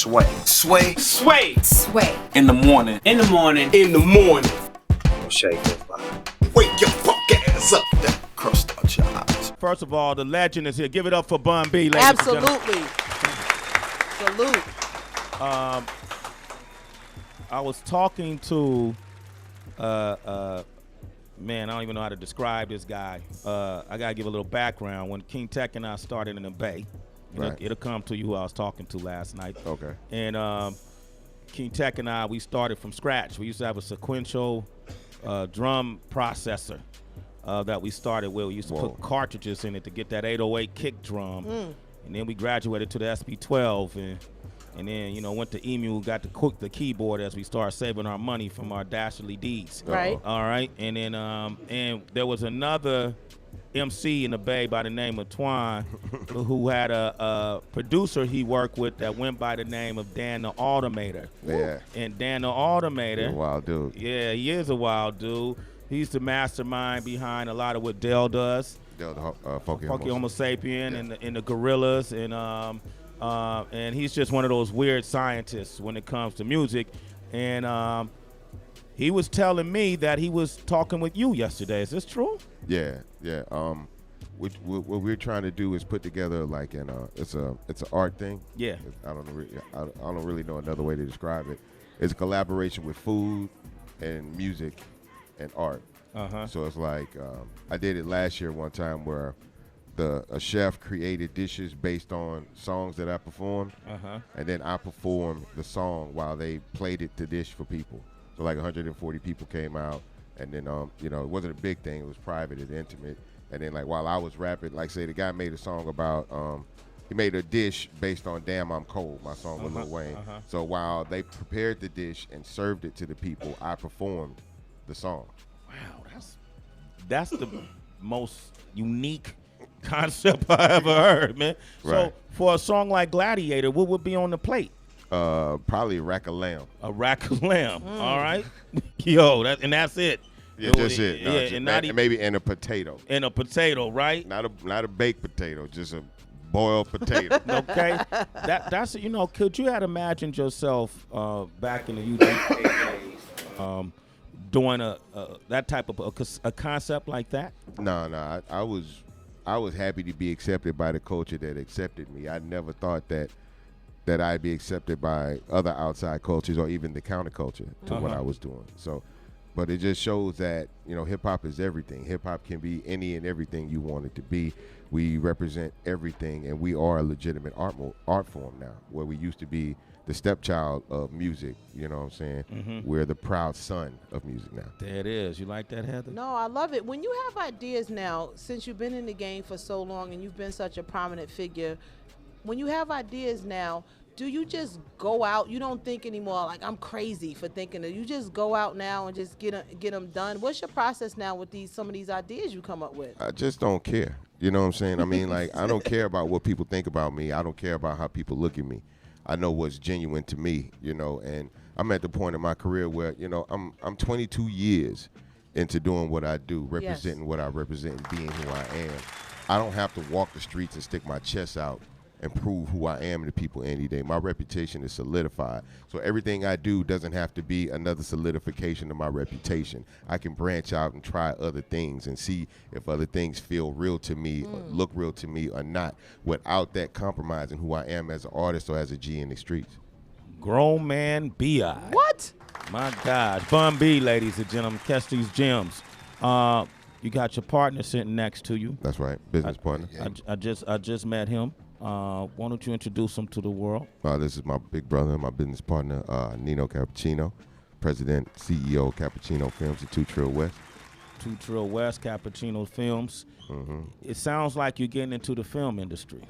Sway. Sway. Sway. Sway. In the morning. In the morning. In the morning. Shake goes by. Wake your fuck ass up. That crust out your eyes. First of all, the legend is here. Give it up for Bun B, ladies Absolutely. Salute. I was talking to, man, I don't even know how to describe this guy. I got to give a little background. When King Tech and I started in the Bay, it'll come to you who I was talking to last night. Okay. And King Tech and I, we started from scratch. We used to have a sequential drum processor that we started with. We used to put cartridges in it to get that 808 kick drum. And then we graduated to the SP12 and then, went to Emu, got to cook the keyboard as we started saving our money from our Dashley Ds. Right. All right. And then and there was another MC in the Bay by the name of Twine who had a producer he worked with that went by the name of Dan the Automator. Yeah. And Dan the Automator. He's a wild dude. Yeah, he is a wild dude. He's the mastermind behind a lot of what Dell does. Dell, the Funky Homo Sapien and the Gorillas and he's just one of those weird scientists when it comes to music. And he was telling me that he was talking with you yesterday. Is this true? Yeah. What we're trying to do is put together like it's an art thing. Yeah. I don't really know another way to describe it. It's a collaboration with food and music and art. So it's like I did it last year one time where a chef created dishes based on songs that I performed, and then I performed the song while they played it to dish for people. So like 140 people came out, and then it wasn't a big thing; it was private and intimate. And then like while I was rapping, like say the guy made a song about he made a dish based on "Damn I'm Cold," my song with Lil Wayne. So while they prepared the dish and served it to the people, I performed the song. Wow, that's the most unique concept I ever heard, man. Right. So for a song like Gladiator, what would be on the plate? Probably a rack of lamb. A rack of lamb. All right. Yo, that's it. Yeah, just it. No, Yeah, and maybe in a potato. In a potato, right? Not a baked potato, just a boiled potato. Okay. That's could you have imagined yourself back in the UGK days doing that type of a concept like that? No. I was happy to be accepted by the culture that accepted me. I never thought that I'd be accepted by other outside cultures or even the counterculture to what I was doing. So, but it just shows that, hip hop is everything. Hip hop can be any and everything you want it to be. We represent everything, and we are a legitimate art form now, where we used to be the stepchild of music, you know what I'm saying? We're the proud son of music now. There it is. You like that, Heather? No, I love it. When you have ideas now, since you've been in the game for so long and you've been such a prominent figure, when you have ideas now, do you just go out? You don't think anymore like I'm crazy for thinking it. You just go out now and just get them done. What's your process now with some of these ideas you come up with? I just don't care. You know what I'm saying? I mean, like, I don't care about what people think about me. I don't care about how people look at me. I know what's genuine to me, and I'm at the point in my career where, I'm 22 years into doing what I do, representing what I represent and being who I am. I don't have to walk the streets and stick my chest out and prove who I am to people any day. My reputation is solidified. So everything I do doesn't have to be another solidification of my reputation. I can branch out and try other things and see if other things feel real to me, or look real to me or not, without that compromising who I am as an artist or as a G in the streets. Grown man B.I. What? My God. Bun B, ladies and gentlemen. Catch these gems. You got your partner sitting next to you. That's right. Business partner. I just met him. Why don't you introduce him to the world? This is my big brother, my business partner, Nino Cappuccino, president, CEO of Cappuccino Films at Trill West. Trill West, Cappuccino Films. It sounds like you're getting into the film industry.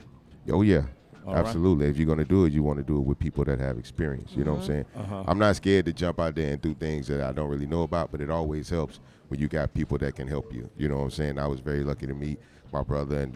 Oh, yeah. All absolutely. Right. If you're going to do it, you want to do it with people that have experience. You know what I'm saying? I'm not scared to jump out there and do things that I don't really know about, but it always helps when you got people that can help you. You know what I'm saying? I was very lucky to meet my brother, and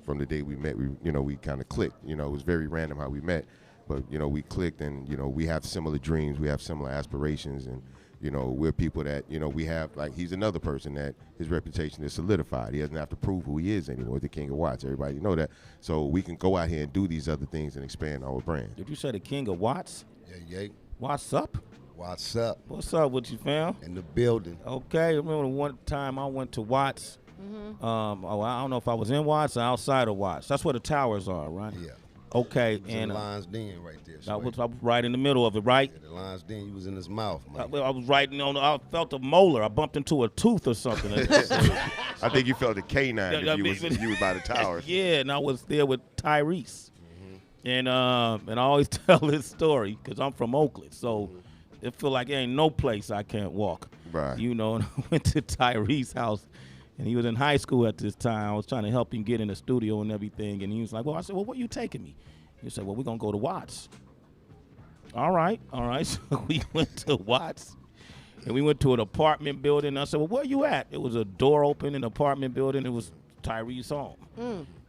from the day we met, we kind of clicked. It was very random how we met, but we clicked, and we have similar dreams, we have similar aspirations, and You know, we're people that, you know, we have, like, he's another person that his reputation is solidified. He doesn't have to prove who he is anymore, the King of Watts. Everybody know that. So we can go out here and do these other things and expand our brand. Did you say the King of Watts? Yeah. What's up? What's up? What's up with you, fam? In the building. Okay, remember one time I went to Watts. I don't know if I was in Watts or outside of Watts. That's where the towers are, right? Yeah. Okay, He was and in Lion's Den right there. I Sway. was right in the middle of it, right? Yeah, the Lion's Den, you was in his mouth, man. I was right on. I felt a molar. I bumped into a tooth or something. I think you felt a canine Yeah, if you was by the towers. Yeah, and I was there with Tyrese, and I always tell this story because I'm from Oakland, so it feel like there ain't no place I can't walk. Right. You know, and I went to Tyrese's house, and he was in high school at this time. I was trying to help him get in the studio and everything, and he was like, "Well," I said, "Well, where you taking me?" He said, "Well, we're gonna go to Watts." All right. So we went to Watts. And we went to an apartment building. I said, "Well, where you at?" It was a door open in an apartment building. It was Tyrese's home.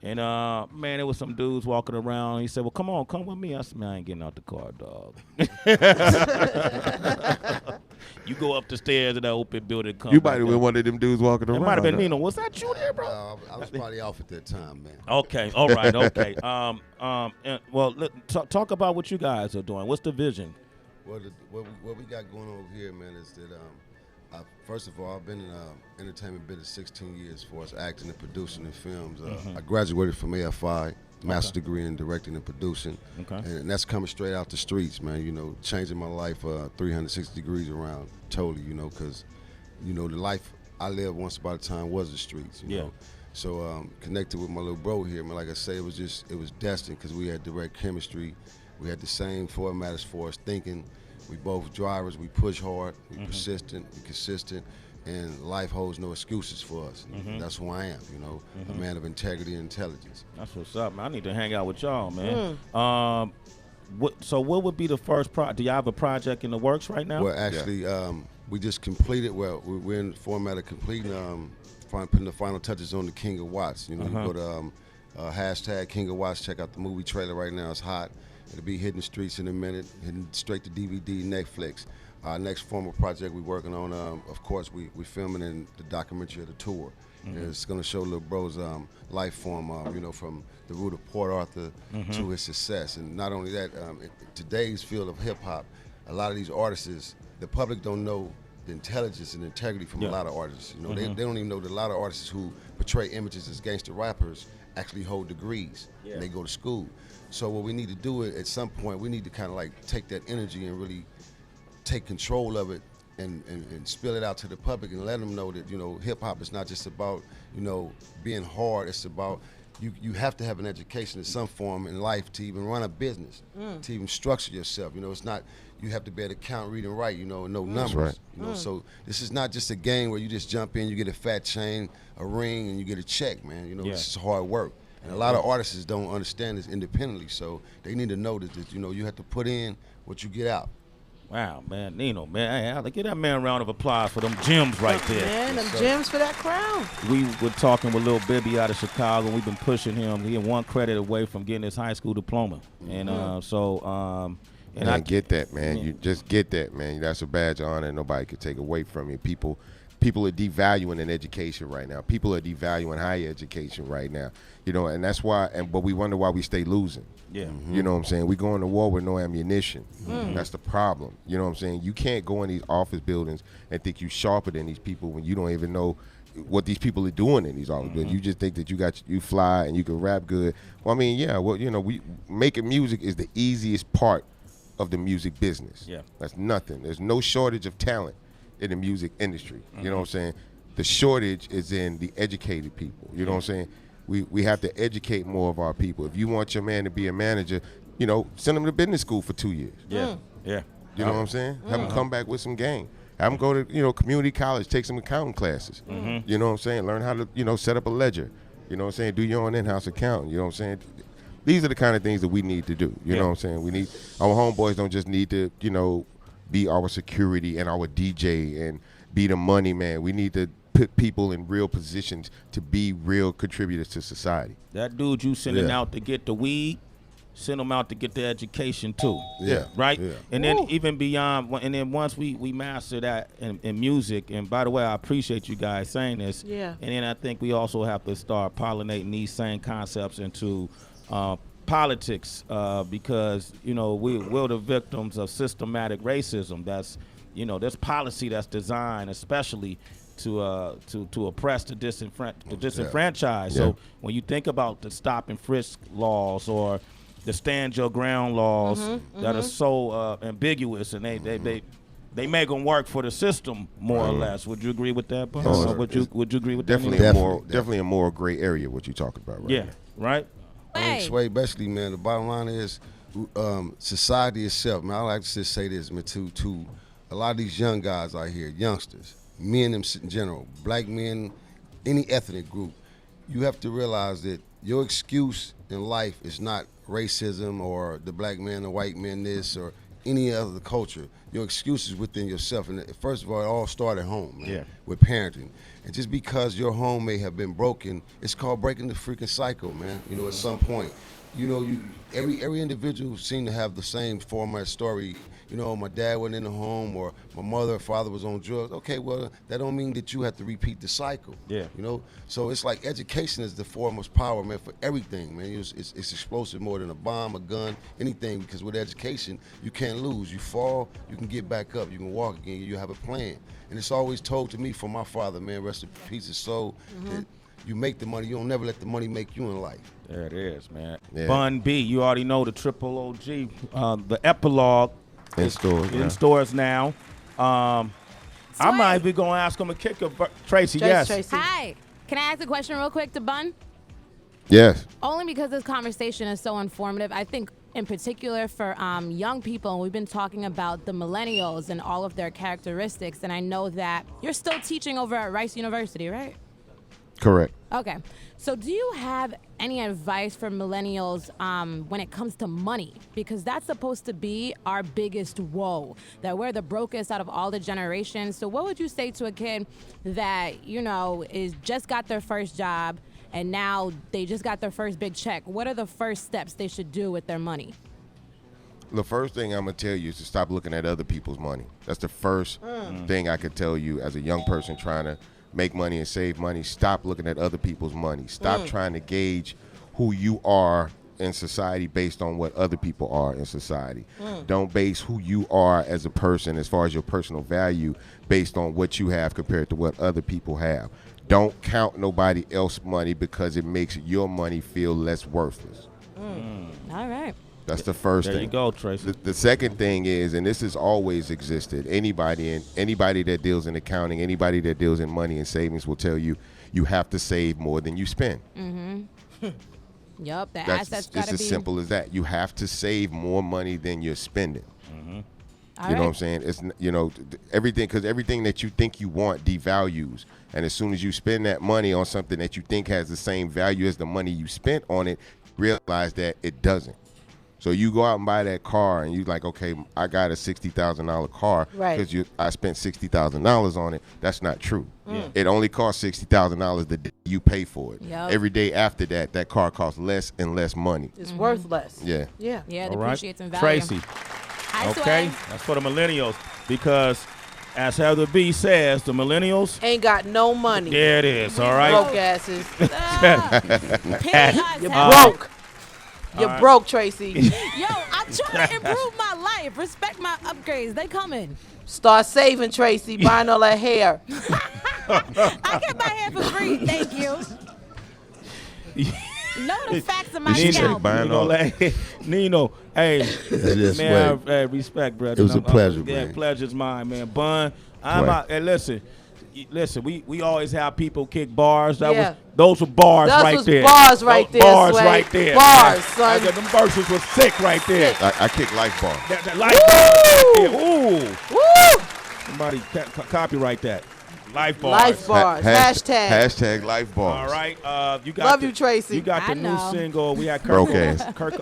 And, man, there was some dudes walking around. He said, "Well, come with me." I said, "Man, I ain't getting out the car, dog." You go up the stairs in that open building. You might have been one of them dudes walking around. It might have been Nino. Was that you there, bro? I was probably off at that time, man. Okay. All right. Okay. Well, talk about what you guys are doing. What's the vision? Well, what we got going on over here, man, is that first of all, I've been in entertainment business 16 years for us, acting and producing in films. I graduated from AFI, master's degree in directing and producing, and that's coming straight out the streets, man. You know, changing my life 360 degrees around, totally. You know, because you know the life I lived once upon a time was the streets. You know? So connected with my little bro here, man. Like I say, it was destined because we had direct chemistry. We had the same format as far as thinking. We both drivers. We push hard. We persistent. We consistent. And life holds no excuses for us. That's who I am, you know, a man of integrity and intelligence. That's what's up, man. I need to hang out with y'all, man. So what would be the first project? Do y'all have a project in the works right now? Well, actually, we just completed. Well, we're in the format of completing, putting the final touches on the King of Watts. You know, you go to hashtag King of Watts. Check out the movie trailer right now. It's hot. It'll be hitting the streets in a minute, hitting straight to DVD, Netflix. Our next formal project we're working on, of course, we're filming in the documentary of the tour. It's going to show Lil Bro's life form, you know, from the root of Port Arthur to his success. And not only that, in today's field of hip-hop, a lot of these artists, the public don't know the intelligence and integrity from a lot of artists. You know, they don't even know that a lot of artists who portray images as gangster rappers actually hold degrees and they go to school. So what we need to do at some point, we need to kind of like take that energy and really take control of it and spill it out to the public and let them know that, you know, hip-hop is not just about, you know, being hard. It's about you have to have an education in some form in life to even run a business, to even structure yourself. You know, it's not, you have to be able to count, read, and write, you know, and know numbers. Right. You know, so this is not just a game where you just jump in, you get a fat chain, a ring, and you get a check, man. You know, this is hard work. And a lot of artists don't understand this independently, so they need to know that, you know, you have to put in what you get out. Wow, man, Nino, man, hey, give that man a round of applause for them gems right there. Man, them gems for that crown. We were talking with Lil Bibby out of Chicago. We've been pushing him. He had one credit away from getting his high school diploma, and and I get that, man. You just get that, man. That's a badge of honor nobody could take away from you. People are devaluing an education right now. People are devaluing higher education right now. You know, and that's why. But we wonder why we stay losing. Yeah. You know what I'm saying? We going to war with no ammunition. That's the problem. You know what I'm saying? You can't go in these office buildings and think you sharper than these people when you don't even know what these people are doing in these office buildings. You just think that you fly and you can rap good. Well, I mean, yeah. Well, you know, we making music is the easiest part of the music business. Yeah. That's nothing. There's no shortage of talent in the music industry. You know what I'm saying? The shortage is in the educated people. You know what I'm saying? We have to educate more of our people. If you want your man to be a manager, you know, send him to business school for 2 years. Yeah. You know what I'm saying? Have him come back with some game. Have him go to, you know, community college, take some accounting classes. You know what I'm saying? Learn how to, you know, set up a ledger. You know what I'm saying? Do your own in-house accounting. You know what I'm saying? These are the kind of things that we need to do. You know what I'm saying? We need, our homeboys don't just need to, you know, be our security and our DJ and be the money man. We need to put people in real positions to be real contributors to society. That dude you sending out to get the weed, send them out to get their education too. Yeah. Right? Yeah. And then even beyond, and then once we master that in music, and by the way, I appreciate you guys saying this. Yeah. And then I think we also have to start pollinating these same concepts into politics because, we're the victims of systematic racism. That's, there's policy that's designed especially to oppress the disenfranchised. So when you think about the stop and frisk laws or the stand your ground laws that are so ambiguous, and they make them work for the system more or less. Would you agree with that, Bun? Would you agree with definitely that? Definitely a more gray area what you're talking about, right? Yeah, right. Sway, basically, man, the bottom line is society itself, man. I like to just say this, man, to a lot of these young guys out here, youngsters, men in general, black men, any ethnic group, you have to realize that your excuse in life is not racism or the black man, the white man, this or any other culture. Your excuse is within yourself. And first of all, it all started at home, man, with parenting. And just because your home may have been broken, it's called breaking the freaking cycle, man. At some point. Every individual seemed to have the same format story. My dad wasn't in the home, or my mother or father was on drugs. Okay, well, that don't mean that you have to repeat the cycle. Yeah. So it's like education is the foremost power, man, for everything, man. It's explosive more than a bomb, a gun, anything, because with education, you can't lose. You fall, you can get back up. You can walk again. You have a plan. And it's always told to me from my father, man, rest in peace his soul, that you make the money. You don't never let the money make you in life. There it is, man. Yeah. Bun B, you already know the Trill OG, the epilogue. In stores. In stores now. I might be going to ask him a kicker. Tracy, yes. Tracy. Hi. Can I ask a question real quick to Bun? Yes. Only because this conversation is so informative. I think in particular for young people, and we've been talking about the millennials and all of their characteristics, and I know that you're still teaching over at Rice University, right? Correct. Okay. So do you have any advice for millennials when it comes to money? Because that's supposed to be our biggest woe, that we're the brokest out of all the generations. So what would you say to a kid that, is just got their first job and now they just got their first big check? What are the first steps they should do with their money? The first thing I'm going to tell you is to stop looking at other people's money. That's the first thing I could tell you as a young person trying to make money and save money. Stop looking at other people's money. Stop trying to gauge who you are in society based on what other people are in society. Don't base who you are as a person as far as your personal value based on what you have compared to what other people have. Don't count nobody else's money because it makes your money feel less worthless. All right. That's the first thing. There you go, Tracy. The second thing is, and this has always existed, anybody that deals in accounting, anybody that deals in money and savings will tell you, you have to save more than you spend. Yup, the That's assets it's got to as be simple as that. You have to save more money than you're spending. All You know right. what I'm saying? It's everything, because everything that you think you want devalues, and as soon as you spend that money on something that you think has the same value as the money you spent on it, realize that it doesn't. So you go out and buy that car, and you like, okay, I got a $60,000 car because I spent $60,000 on it. That's not true. It only costs $60,000 the day you pay for it. Yep. Every day after that, that car costs less and less money. It's worth less. Yeah. Yeah. Yeah, it All right. appreciates in value. Tracy, Hi, okay? Sway. That's for the millennials because, as Heather B says, the millennials, Ain't got no money. there it is, all right? Broke asses. Pay us, You're Heather. broke. You're broke, Tracy. Yo, I'm trying to improve my life. Respect my upgrades. They coming. Start saving, Tracy. Buying all that hair. I get my hair for free. Thank you. Know the facts of my Did she say scalp. buying all Nino, hey, Yes, man, Sway. respect, brother. It was a pleasure, Yeah, man. pleasure's mine, man. Bun, I'm Sway. out. Hey, listen, we always have people kick bars. Yeah. Those were bars Those right was there. bars right Those there, Bars Sway. right there. Bars, man. son. Them verses was sick right there. I kick life bar. That life bar right there. Ooh. Woo! Somebody copyright that. Life bars. Life bars. Hashtag. Hashtag life bars. All right. You got Love the- you, Tracy. You got I the new know. single. We had Broke ass. Kirk.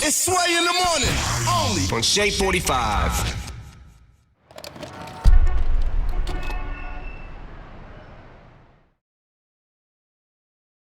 It's Sway in the morning, only on Shea 45.